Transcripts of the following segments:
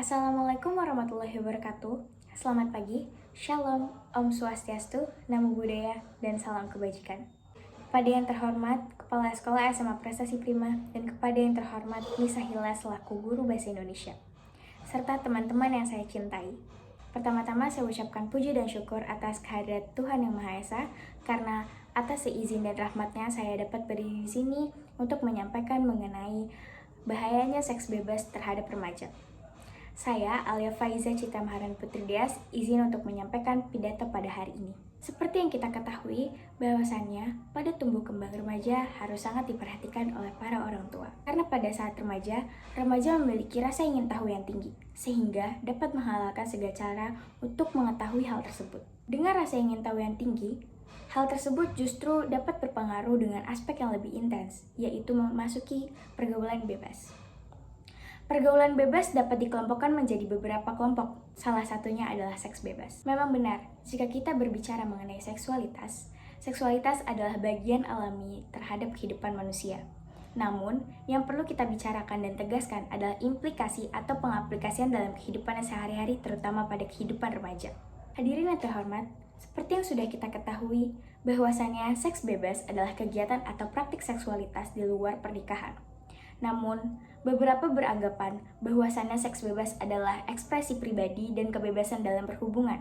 Assalamualaikum warahmatullahi wabarakatuh. Selamat pagi, Shalom, Om Swastiastu, Namo Buddhaya, dan salam kebajikan. Kepada yang terhormat Kepala Sekolah SMA Prestasi Prima dan kepada yang terhormat Nisa Hila selaku Guru Bahasa Indonesia, serta teman-teman yang saya cintai. Pertama-tama saya ucapkan puji dan syukur atas kehadirat Tuhan Yang Maha Esa, karena atas seizin dan rahmatnya saya dapat berdiri di sini untuk menyampaikan mengenai bahayanya seks bebas terhadap remaja. Saya, Alia Faiza Cita Maharan Putri Dias, izin untuk menyampaikan pidato pada hari ini. Seperti yang kita ketahui, bahwasannya pada tumbuh kembang remaja harus sangat diperhatikan oleh para orang tua. Karena pada saat remaja memiliki rasa ingin tahu yang tinggi, sehingga dapat menghalalkan segala cara untuk mengetahui hal tersebut. Dengan rasa ingin tahu yang tinggi, hal tersebut justru dapat berpengaruh dengan aspek yang lebih intens, yaitu memasuki pergaulan bebas. Pergaulan bebas dapat dikelompokkan menjadi beberapa kelompok, salah satunya adalah seks bebas. Memang benar, jika kita berbicara mengenai seksualitas adalah bagian alami terhadap kehidupan manusia. Namun, yang perlu kita bicarakan dan tegaskan adalah implikasi atau pengaplikasian dalam kehidupan sehari-hari, terutama pada kehidupan remaja. Hadirin yang terhormat, seperti yang sudah kita ketahui, bahwasannya seks bebas adalah kegiatan atau praktik seksualitas di luar pernikahan. Namun, beberapa beranggapan bahwasannya seks bebas adalah ekspresi pribadi dan kebebasan dalam berhubungan.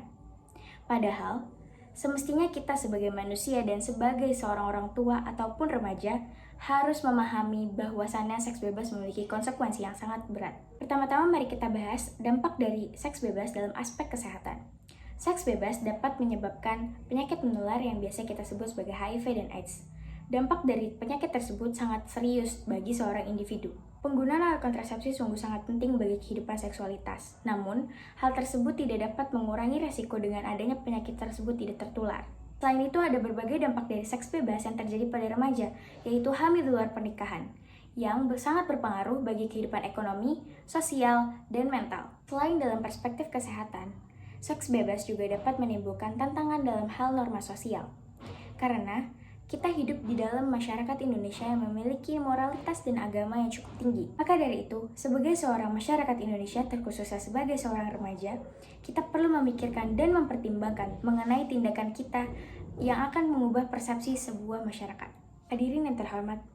Padahal, semestinya kita sebagai manusia dan sebagai seorang orang tua ataupun remaja harus memahami bahwasannya seks bebas memiliki konsekuensi yang sangat berat. Pertama-tama mari kita bahas dampak dari seks bebas dalam aspek kesehatan. Seks bebas dapat menyebabkan penyakit menular yang biasa kita sebut sebagai HIV dan AIDS. Dampak dari penyakit tersebut sangat serius bagi seorang individu. Penggunaan alat kontrasepsi sungguh sangat penting bagi kehidupan seksualitas. Namun, hal tersebut tidak dapat mengurangi resiko dengan adanya penyakit tersebut tidak tertular. Selain itu, ada berbagai dampak dari seks bebas yang terjadi pada remaja, yaitu hamil di luar pernikahan, yang sangat berpengaruh bagi kehidupan ekonomi, sosial, dan mental. Selain dalam perspektif kesehatan, seks bebas juga dapat menimbulkan tantangan dalam hal norma sosial. Karena kita hidup di dalam masyarakat Indonesia yang memiliki moralitas dan agama yang cukup tinggi. Maka dari itu, sebagai seorang masyarakat Indonesia, terkhususnya sebagai seorang remaja, kita perlu memikirkan dan mempertimbangkan mengenai tindakan kita yang akan mengubah persepsi sebuah masyarakat. Hadirin yang terhormat,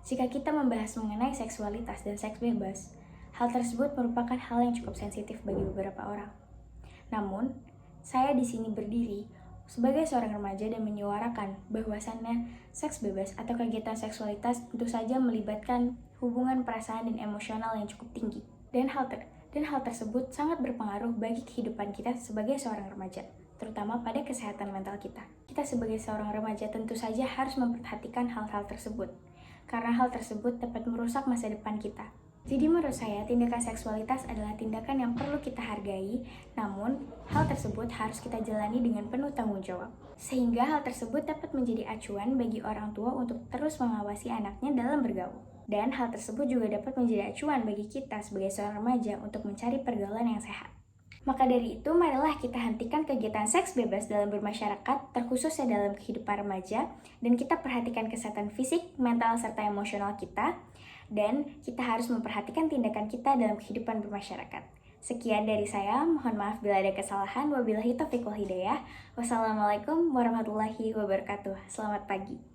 jika kita membahas mengenai seksualitas dan seks bebas, hal tersebut merupakan hal yang cukup sensitif bagi beberapa orang. Namun, saya di sini berdiri sebagai seorang remaja dan menyuarakan bahwasannya seks bebas atau kegiatan seksualitas tentu saja melibatkan hubungan perasaan dan emosional yang cukup tinggi. Dan hal tersebut sangat berpengaruh bagi kehidupan kita sebagai seorang remaja, terutama pada kesehatan mental kita. Kita sebagai seorang remaja tentu saja harus memperhatikan hal-hal tersebut, karena hal tersebut dapat merusak masa depan kita. Jadi menurut saya, tindakan seksualitas adalah tindakan yang perlu kita hargai, namun hal tersebut harus kita jalani dengan penuh tanggung jawab. Sehingga hal tersebut dapat menjadi acuan bagi orang tua untuk terus mengawasi anaknya dalam bergaul. Dan hal tersebut juga dapat menjadi acuan bagi kita sebagai seorang remaja untuk mencari pergaulan yang sehat. Maka dari itu, marilah kita hentikan kegiatan seks bebas dalam bermasyarakat, terkhususnya dalam kehidupan remaja, dan kita perhatikan kesehatan fisik, mental, serta emosional kita, dan kita harus memperhatikan tindakan kita dalam kehidupan bermasyarakat. Sekian dari saya, mohon maaf bila ada kesalahan. Wabillahi taufiq wal hidayah. Wassalamualaikum warahmatullahi wabarakatuh. Selamat pagi.